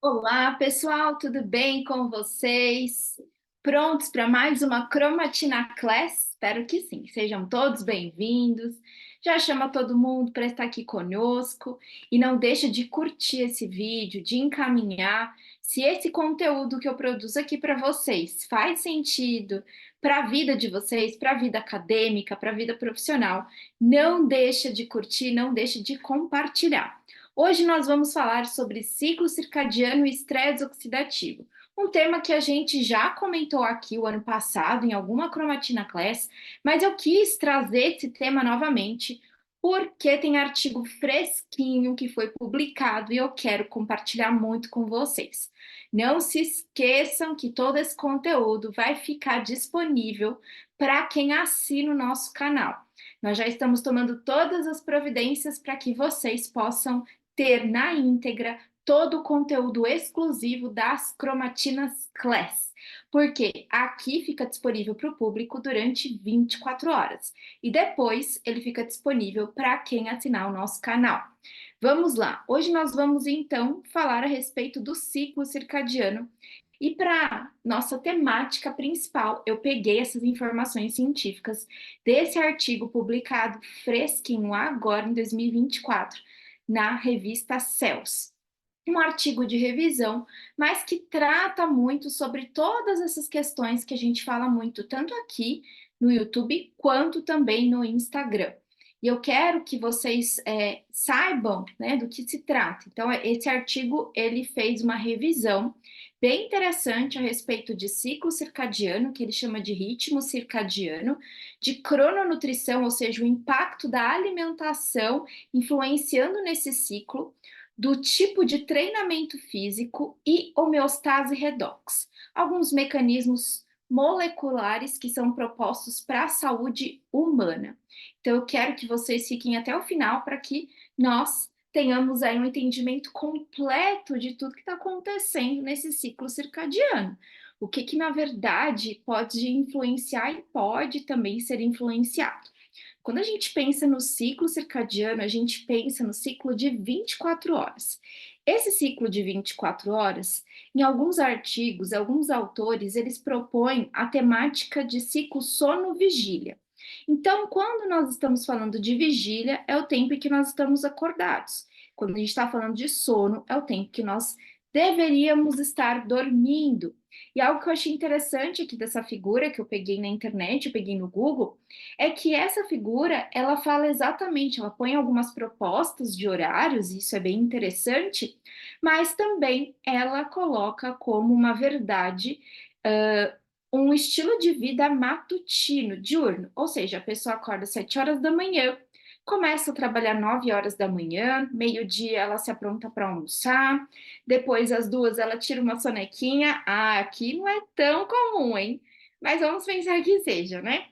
Olá, pessoal, tudo bem com vocês? Prontos para mais uma Cromatina Class? Espero que sim. Sejam todos bem-vindos. Já chama todo mundo para estar aqui conosco e não deixa de curtir esse vídeo, de encaminhar. Se esse conteúdo que eu produzo aqui para vocês faz sentido para a vida de vocês, para a vida acadêmica, para a vida profissional, não deixa de curtir, não deixa de compartilhar. Hoje nós vamos falar sobre ciclo circadiano e estresse oxidativo, um tema que a gente já comentou aqui o ano passado em alguma Cromatina Class, mas eu quis trazer esse tema novamente porque tem artigo fresquinho que foi publicado e eu quero compartilhar muito com vocês. Não se esqueçam que todo esse conteúdo vai ficar disponível para quem assina o nosso canal. Nós já estamos tomando todas as providências para que vocês possam ter na íntegra todo o conteúdo exclusivo das Cromatinas Class, porque aqui fica disponível para o público durante 24 horas e depois ele fica disponível para quem assinar o nosso canal. Vamos lá, hoje nós vamos então falar a respeito do ciclo circadiano e para nossa temática principal, eu peguei essas informações científicas desse artigo publicado fresquinho agora em 2024 na revista Cells. Um artigo de revisão, mas que trata muito sobre todas essas questões que a gente fala muito, tanto aqui no YouTube, quanto também no Instagram. E eu quero que vocês saibam, né, do que se trata. Então, esse artigo, ele fez uma revisão bem interessante a respeito de ciclo circadiano, que ele chama de ritmo circadiano, de crononutrição, ou seja, o impacto da alimentação influenciando nesse ciclo, do tipo de treinamento físico e homeostase redox. Alguns mecanismos moleculares que são propostos para a saúde humana. Então, eu quero que vocês fiquem até o final para que nós tenhamos aí um entendimento completo de tudo que está acontecendo nesse ciclo circadiano. O que na verdade pode influenciar e pode também ser influenciado. Quando a gente pensa no ciclo circadiano, a gente pensa no ciclo de 24 horas. Esse ciclo de 24 horas, em alguns artigos, alguns autores, eles propõem a temática de ciclo sono-vigília. Então, quando nós estamos falando de vigília, é o tempo em que nós estamos acordados. Quando a gente está falando de sono, é o tempo que nós deveríamos estar dormindo. E algo que eu achei interessante aqui dessa figura que eu peguei na internet, eu peguei no Google, é que essa figura, ela fala exatamente, ela põe algumas propostas de horários, isso é bem interessante, mas também ela coloca como uma verdade, um estilo de vida matutino, diurno, ou seja, a pessoa acorda às 7 horas da manhã, começa a trabalhar 9 horas da manhã, meio-dia ela se apronta para almoçar, depois às 2 ela tira uma sonequinha, aqui não é tão comum, hein? Mas vamos pensar que seja, né?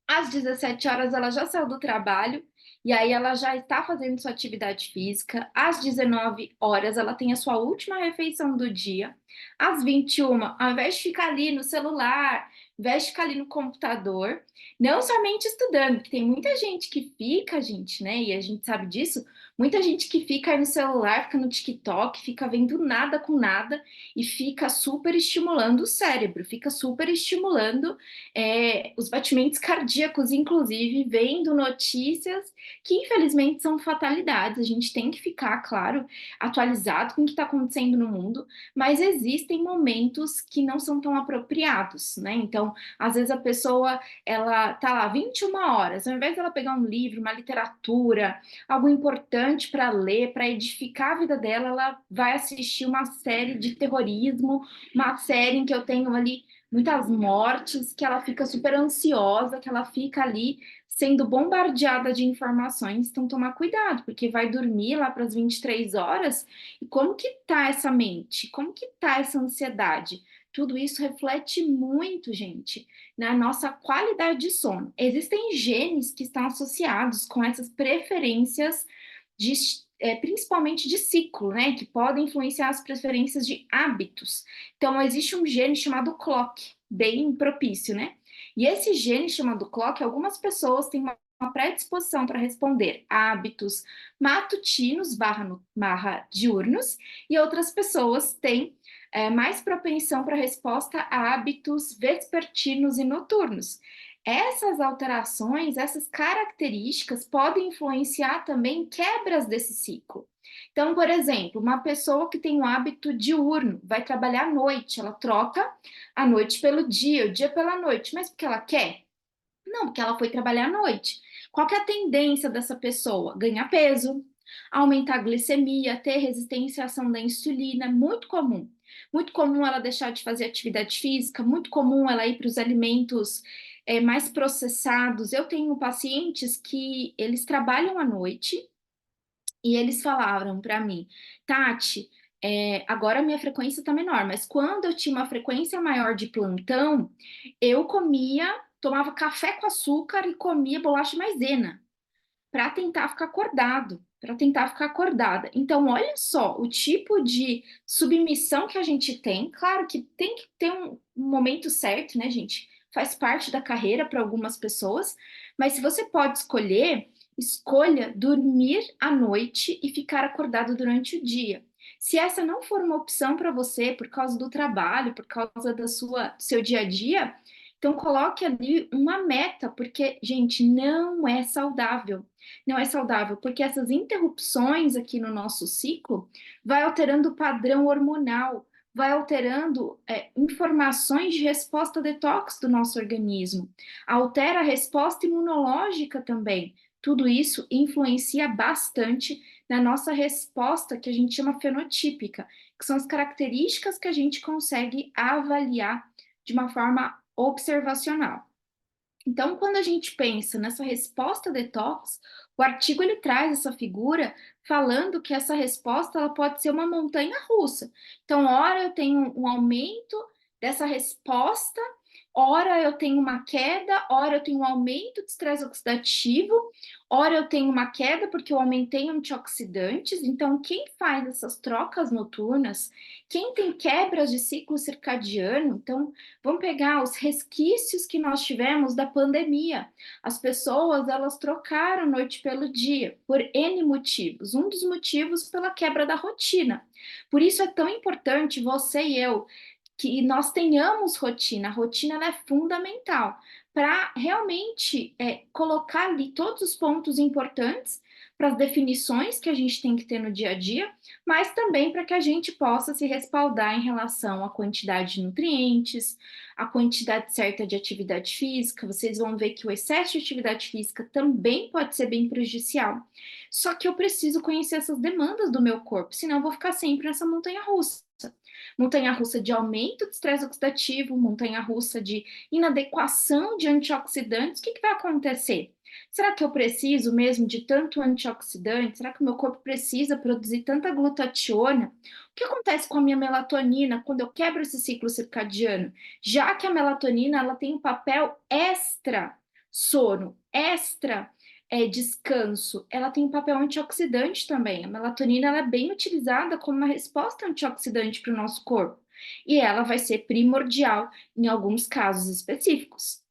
Às 17 horas ela já saiu do trabalho e aí ela já está fazendo sua atividade física. Às 19 horas ela tem a sua última refeição do dia. Às 21, ao invés de ficar ali no celular, ao invés de ficar ali no computador, não somente estudando, porque tem muita gente que fica, gente, né? E a gente sabe disso, muita gente que fica aí no celular, fica no TikTok, fica vendo nada com nada e fica super estimulando o cérebro, fica super estimulando os batimentos cardíacos, inclusive, vendo notícias que infelizmente são fatalidades. A gente tem que ficar, claro, atualizado com o que está acontecendo no mundo, mas existem momentos que não são tão apropriados, né? Então, às vezes a pessoa, ela tá lá 21 horas, ao invés dela pegar um livro, uma literatura, algo importante para ler, para edificar a vida dela, ela vai assistir uma série de terrorismo, uma série em que eu tenho ali muitas mortes, que ela fica super ansiosa, que ela fica ali sendo bombardeada de informações. Então, tomar cuidado, porque vai dormir lá para as 23 horas. E como que tá essa mente? Como que tá essa ansiedade? Tudo isso reflete muito, gente, na nossa qualidade de sono. Existem genes que estão associados com essas preferências de principalmente de ciclo, né, que podem influenciar as preferências de hábitos. Então, existe um gene chamado clock, bem propício, né? E esse gene chamado clock, algumas pessoas têm uma predisposição para responder a hábitos matutinos barra diurnos, e outras pessoas têm mais propensão para resposta a hábitos vespertinos e noturnos. Essas alterações, essas características podem influenciar também quebras desse ciclo. Então, por exemplo, uma pessoa que tem um hábito diurno, vai trabalhar à noite, ela troca a noite pelo dia, o dia pela noite, mas porque ela quer? Não, porque ela foi trabalhar à noite. Qual que é a tendência dessa pessoa? Ganhar peso, aumentar a glicemia, ter resistência à ação da insulina, muito comum. Muito comum ela deixar de fazer atividade física, muito comum ela ir para os alimentos mais processados. Eu tenho pacientes que eles trabalham à noite e eles falaram para mim, Tati, agora a minha frequência está menor, mas quando eu tinha uma frequência maior de plantão, eu tomava café com açúcar e comia bolacha maisena para tentar ficar acordado, para tentar ficar acordada. Então, olha só o tipo de submissão que a gente tem. Claro que tem que ter um momento certo, né, gente? Faz parte da carreira para algumas pessoas, mas se você pode escolher, escolha dormir à noite e ficar acordado durante o dia. Se essa não for uma opção para você por causa do trabalho, por causa do seu dia a dia, então coloque ali uma meta, porque, gente, não é saudável. Não é saudável, porque essas interrupções aqui no nosso ciclo vai alterando o padrão hormonal, vai alterando informações de resposta detox do nosso organismo, altera a resposta imunológica também. Tudo isso influencia bastante na nossa resposta, que a gente chama fenotípica, que são as características que a gente consegue avaliar de uma forma observacional. Então, quando a gente pensa nessa resposta detox, o artigo ele traz essa figura falando que essa resposta ela pode ser uma montanha russa. Então, ora eu tenho um aumento dessa resposta, ora eu tenho uma queda, ora eu tenho um aumento de estresse oxidativo, ora eu tenho uma queda porque eu aumentei antioxidantes. Então, quem faz essas trocas noturnas, quem tem quebras de ciclo circadiano, então vamos pegar os resquícios que nós tivemos da pandemia. As pessoas, elas trocaram noite pelo dia, por N motivos. Um dos motivos pela quebra da rotina. Por isso é tão importante você e eu que nós tenhamos rotina. A rotina ela é fundamental para realmente colocar ali todos os pontos importantes para as definições que a gente tem que ter no dia a dia, mas também para que a gente possa se respaldar em relação à quantidade de nutrientes, a quantidade certa de atividade física. Vocês vão ver que o excesso de atividade física também pode ser bem prejudicial. Só que eu preciso conhecer essas demandas do meu corpo, senão eu vou ficar sempre nessa montanha russa. Montanha russa de aumento de estresse oxidativo, montanha russa de inadequação de antioxidantes. O que vai acontecer? Será que eu preciso mesmo de tanto antioxidante? Será que o meu corpo precisa produzir tanta glutationa? O que acontece com a minha melatonina quando eu quebro esse ciclo circadiano? Já que a melatonina ela tem um papel extra sono, extra descanso, ela tem um papel antioxidante também. A melatonina ela é bem utilizada como uma resposta antioxidante para o nosso corpo. E ela vai ser primordial em alguns casos específicos.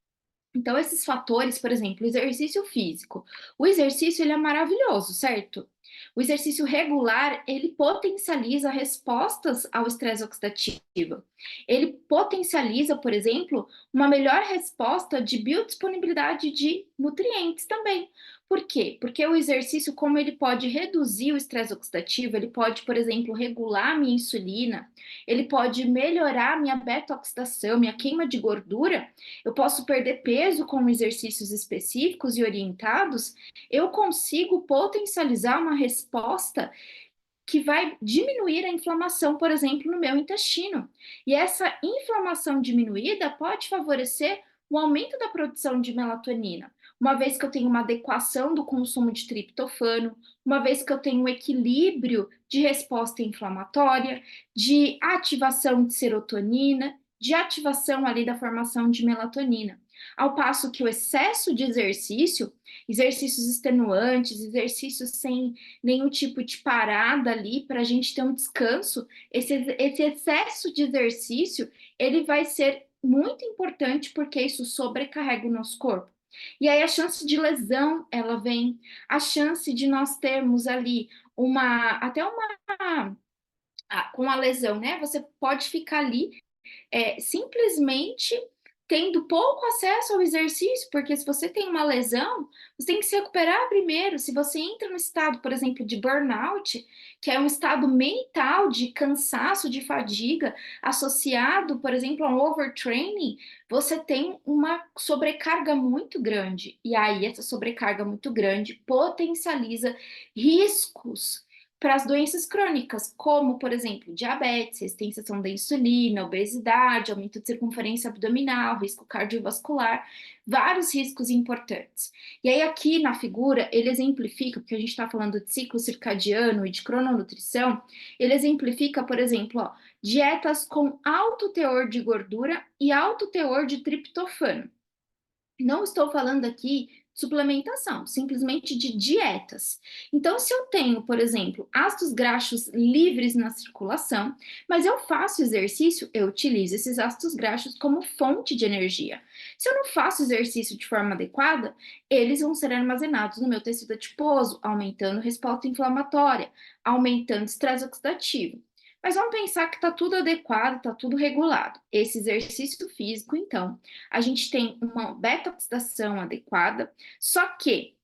Então, esses fatores, por exemplo, o exercício físico. O exercício, ele é maravilhoso, certo? O exercício regular, ele potencializa respostas ao estresse oxidativo. Ele potencializa, por exemplo, uma melhor resposta de biodisponibilidade de nutrientes também. Por quê? Porque o exercício, como ele pode reduzir o estresse oxidativo, ele pode, por exemplo, regular a minha insulina, ele pode melhorar a minha beta-oxidação, minha queima de gordura, eu posso perder peso com exercícios específicos e orientados, eu consigo potencializar uma resposta que vai diminuir a inflamação, por exemplo, no meu intestino. E essa inflamação diminuída pode favorecer o aumento da produção de melatonina, uma vez que eu tenho uma adequação do consumo de triptofano, uma vez que eu tenho um equilíbrio de resposta inflamatória, de ativação de serotonina, de ativação ali da formação de melatonina. Ao passo que o excesso de exercício, exercícios extenuantes, exercícios sem nenhum tipo de parada ali para a gente ter um descanso, esse excesso de exercício, ele vai ser muito importante porque isso sobrecarrega o nosso corpo. E aí a chance de lesão, ela vem, a chance de nós termos ali até uma, com a lesão, né? Você pode ficar ali simplesmente tendo pouco acesso ao exercício, porque se você tem uma lesão, você tem que se recuperar primeiro. Se você entra no estado, por exemplo, de burnout, que é um estado mental de cansaço, de fadiga, associado, por exemplo, a um overtraining, você tem uma sobrecarga muito grande. E aí, essa sobrecarga muito grande potencializa riscos para as doenças crônicas, como, por exemplo, diabetes, resistência da insulina, obesidade, aumento de circunferência abdominal, risco cardiovascular, vários riscos importantes. E aí, aqui na figura, ele exemplifica, porque a gente está falando de ciclo circadiano e de crononutrição, ele exemplifica, por exemplo, ó, dietas com alto teor de gordura e alto teor de triptofano. Não estou falando aqui de suplementação, simplesmente de dietas. Então, se eu tenho, por exemplo, ácidos graxos livres na circulação, mas eu faço exercício, eu utilizo esses ácidos graxos como fonte de energia. Se eu não faço exercício de forma adequada, eles vão ser armazenados no meu tecido adiposo, aumentando a resposta inflamatória, aumentando o estresse oxidativo. Mas vamos pensar que está tudo adequado, está tudo regulado. Esse exercício físico, então, a gente tem uma beta-oxidação adequada, só que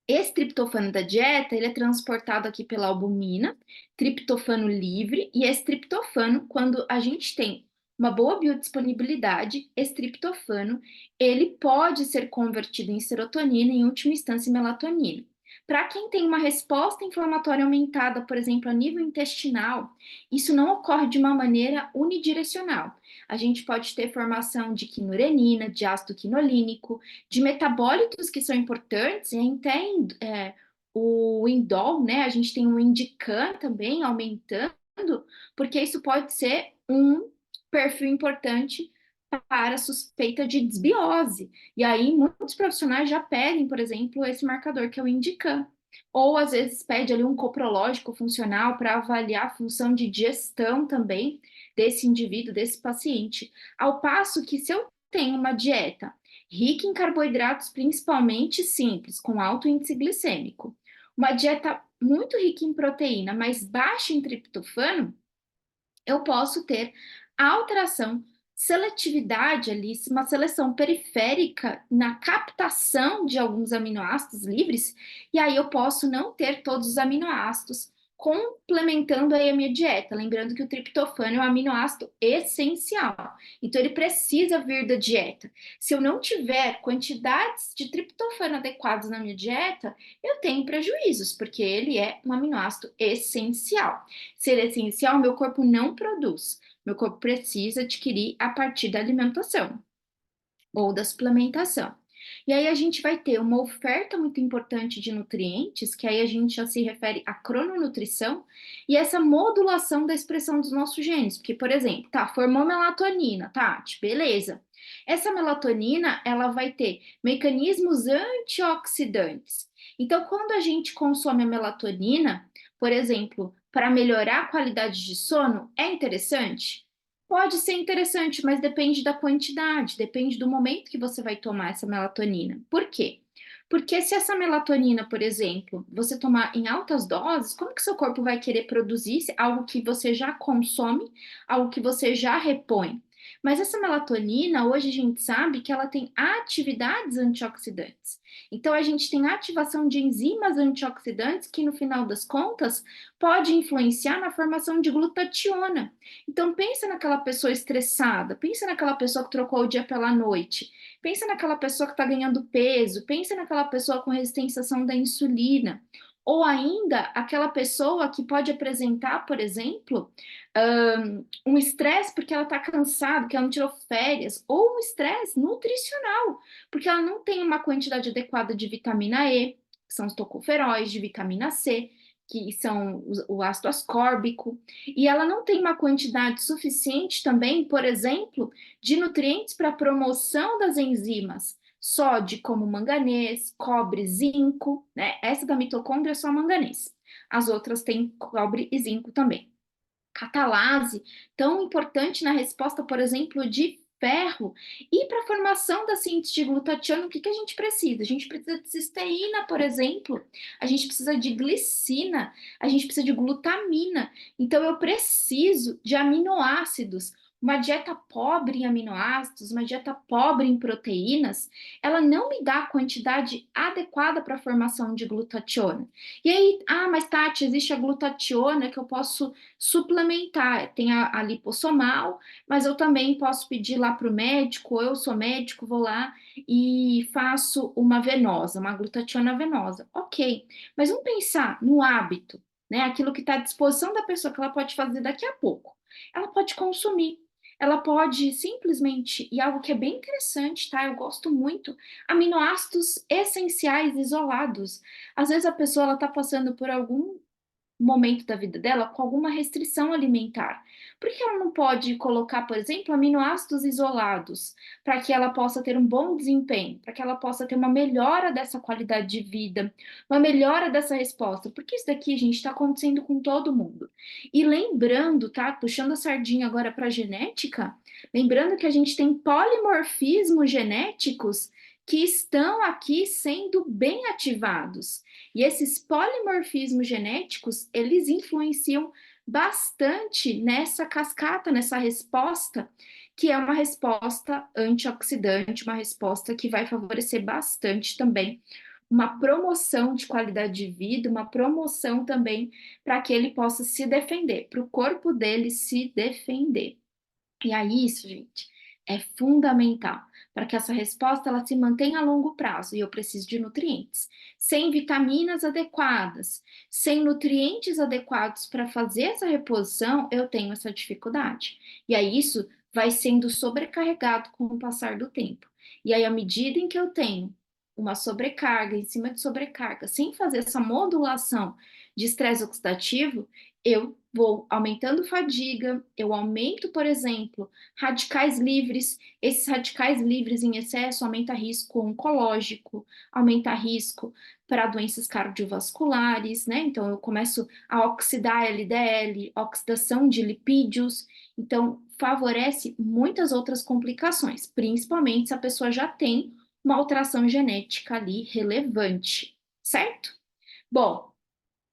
esse triptofano da dieta, ele é transportado aqui pela albumina, triptofano livre, e esse triptofano, quando a gente tem uma boa biodisponibilidade, esse triptofano, ele pode ser convertido em serotonina, em última instância, em melatonina. Para quem tem uma resposta inflamatória aumentada, por exemplo, a nível intestinal, isso não ocorre de uma maneira unidirecional. A gente pode ter formação de quinurenina, de ácido quinolínico, de metabólitos que são importantes, e até o indol, né? A gente tem o indican também aumentando, porque isso pode ser um perfil importante para suspeita de desbiose. E aí, muitos profissionais já pedem, por exemplo, esse marcador que é o indican. Ou às vezes pede ali um coprológico funcional para avaliar a função de digestão também desse indivíduo, desse paciente. Ao passo que se eu tenho uma dieta rica em carboidratos, principalmente simples, com alto índice glicêmico, uma dieta muito rica em proteína, mas baixa em triptofano, eu posso ter alteração, seletividade ali, uma seleção periférica na captação de alguns aminoácidos livres, e aí eu posso não ter todos os aminoácidos complementando aí a minha dieta. Lembrando que o triptofano é um aminoácido essencial, então ele precisa vir da dieta. Se eu não tiver quantidades de triptofano adequadas na minha dieta, eu tenho prejuízos, porque ele é um aminoácido essencial. Se ele é essencial, meu corpo não produz. Meu corpo precisa adquirir a partir da alimentação ou da suplementação. E aí a gente vai ter uma oferta muito importante de nutrientes, que aí a gente já se refere à crononutrição, e essa modulação da expressão dos nossos genes. Porque, por exemplo, tá, formou melatonina, Tati, beleza. Essa melatonina, ela vai ter mecanismos antioxidantes. Então, quando a gente consome a melatonina, por exemplo, para melhorar a qualidade de sono, é interessante? Pode ser interessante, mas depende da quantidade, depende do momento que você vai tomar essa melatonina. Por quê? Porque se essa melatonina, por exemplo, você tomar em altas doses, como que seu corpo vai querer produzir algo que você já consome, algo que você já repõe? Mas essa melatonina, hoje a gente sabe que ela tem atividades antioxidantes. Então a gente tem ativação de enzimas antioxidantes que no final das contas pode influenciar na formação de glutationa. Então, pensa naquela pessoa estressada, pensa naquela pessoa que trocou o dia pela noite, pensa naquela pessoa que está ganhando peso, pensa naquela pessoa com resistência da insulina, ou ainda aquela pessoa que pode apresentar, por exemplo, um estresse porque ela está cansada, porque ela não tirou férias, ou um estresse nutricional, porque ela não tem uma quantidade adequada de vitamina E, que são os tocoferóis, de vitamina C, que são o ácido ascórbico, e ela não tem uma quantidade suficiente também, por exemplo, de nutrientes para promoção das enzimas, sódio como manganês, cobre, zinco, né? Essa da mitocôndria é só manganês. As outras têm cobre e zinco também. Catalase, tão importante na resposta, por exemplo, de ferro. E para a formação da síntese de glutationa, o que que a gente precisa? A gente precisa de cisteína, por exemplo, a gente precisa de glicina, a gente precisa de glutamina. Então, eu preciso de aminoácidos. Uma dieta pobre em aminoácidos, uma dieta pobre em proteínas, ela não me dá a quantidade adequada para a formação de glutationa. E aí, mas Tati, existe a glutationa que eu posso suplementar. Tem a lipossomal, mas eu também posso pedir lá para o médico, ou eu sou médico, vou lá e faço uma venosa, uma glutationa venosa. Ok, mas vamos pensar no hábito, né? Aquilo que está à disposição da pessoa, que ela pode fazer daqui a pouco. Ela pode consumir. Ela pode simplesmente, e algo que é bem interessante, tá? Eu gosto muito, aminoácidos essenciais isolados. Às vezes a pessoa ela está passando por algum momento da vida dela com alguma restrição alimentar. Por que ela não pode colocar, por exemplo, aminoácidos isolados para que ela possa ter um bom desempenho, para que ela possa ter uma melhora dessa qualidade de vida, uma melhora dessa resposta? Porque isso daqui, gente, está acontecendo com todo mundo. E lembrando, tá? Puxando a sardinha agora para a genética, lembrando que a gente tem polimorfismos genéticos que estão aqui sendo bem ativados. E esses polimorfismos genéticos, eles influenciam bastante nessa cascata, nessa resposta, que é uma resposta antioxidante, uma resposta que vai favorecer bastante também uma promoção de qualidade de vida, uma promoção também para que ele possa se defender, para o corpo dele se defender. E aí, isso, gente, é fundamental para que essa resposta ela se mantenha a longo prazo. E eu preciso de nutrientes. Sem vitaminas adequadas, sem nutrientes adequados para fazer essa reposição, eu tenho essa dificuldade. E aí, isso vai sendo sobrecarregado com o passar do tempo. E aí, à medida em que eu tenho uma sobrecarga em cima de sobrecarga, sem fazer essa modulação de estresse oxidativo, eu vou aumentando fadiga, eu aumento, por exemplo, radicais livres. Esses radicais livres em excesso aumenta risco oncológico, aumenta risco para doenças cardiovasculares, né? Então eu começo a oxidar LDL, oxidação de lipídios, então favorece muitas outras complicações, principalmente se a pessoa já tem uma alteração genética ali relevante, certo? Bom,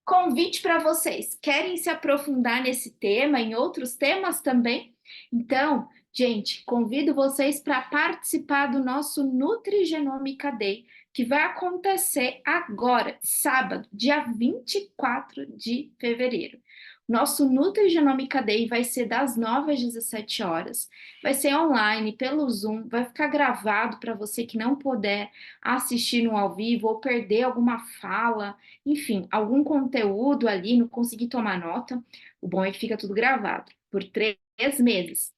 convite para vocês. Querem se aprofundar nesse tema, em outros temas também? Então, gente, convido vocês para participar do nosso Nutrigenômica Day, que vai acontecer agora, sábado, dia 24 de fevereiro. Nosso Nutrigenômica Day vai ser das 9 às 17 horas. Vai ser online, pelo Zoom, vai ficar gravado para você que não puder assistir no ao vivo ou perder alguma fala, enfim, algum conteúdo ali, não consegui tomar nota, o bom é que fica tudo gravado por 3 meses.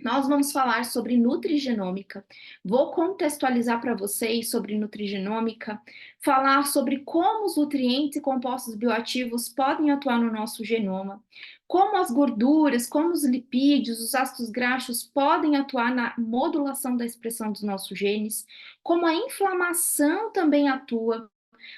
Nós vamos falar sobre nutrigenômica. Vou contextualizar para vocês sobre nutrigenômica, falar sobre como os nutrientes e compostos bioativos podem atuar no nosso genoma, como as gorduras, como os lipídios, os ácidos graxos podem atuar na modulação da expressão dos nossos genes, como a inflamação também atua.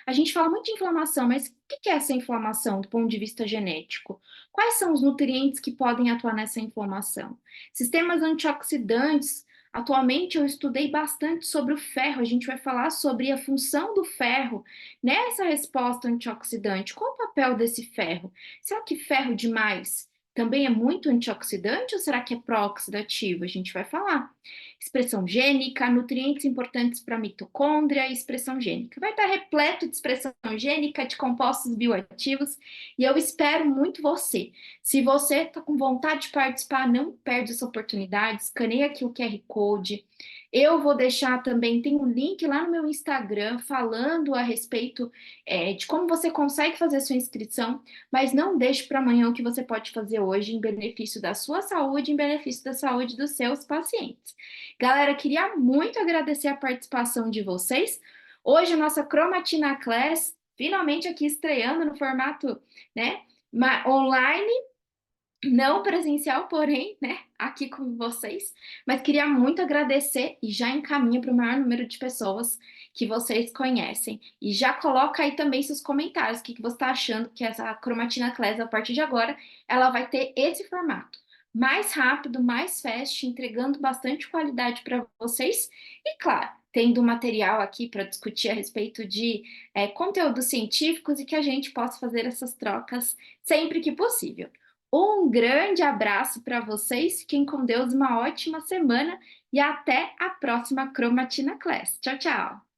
A gente fala muito de inflamação, mas o que é essa inflamação do ponto de vista genético? Quais são os nutrientes que podem atuar nessa inflamação? Sistemas antioxidantes. Atualmente eu estudei bastante sobre o ferro, a gente vai falar sobre a função do ferro nessa resposta antioxidante. Qual o papel desse ferro? Será que ferro demais também é muito antioxidante ou será que é pró-oxidativo? A gente vai falar. Expressão gênica, nutrientes importantes para a mitocôndria, expressão gênica. Vai estar repleto de expressão gênica, de compostos bioativos, e eu espero muito você. Se você está com vontade de participar, não perde essa oportunidade, escaneia aqui o QR Code. Eu vou deixar também, tem um link lá no meu Instagram falando a respeito de como você consegue fazer a sua inscrição, mas não deixe para amanhã o que você pode fazer hoje em benefício da sua saúde, em benefício da saúde dos seus pacientes. Galera, queria muito agradecer a participação de vocês. Hoje a nossa Cromatina Class finalmente aqui estreando no formato, né, online, não presencial, porém, né, aqui com vocês. Mas queria muito agradecer e já encaminha para o maior número de pessoas que vocês conhecem. E já coloca aí também seus comentários, o que você está achando que essa Cromatina Class, a partir de agora, ela vai ter esse formato. mais rápido, mais fast, entregando bastante qualidade para vocês e, claro, tendo material aqui para discutir a respeito de conteúdos científicos e que a gente possa fazer essas trocas sempre que possível. Um grande abraço para vocês, fiquem com Deus, uma ótima semana e até a próxima Cromatina Class. Tchau, tchau!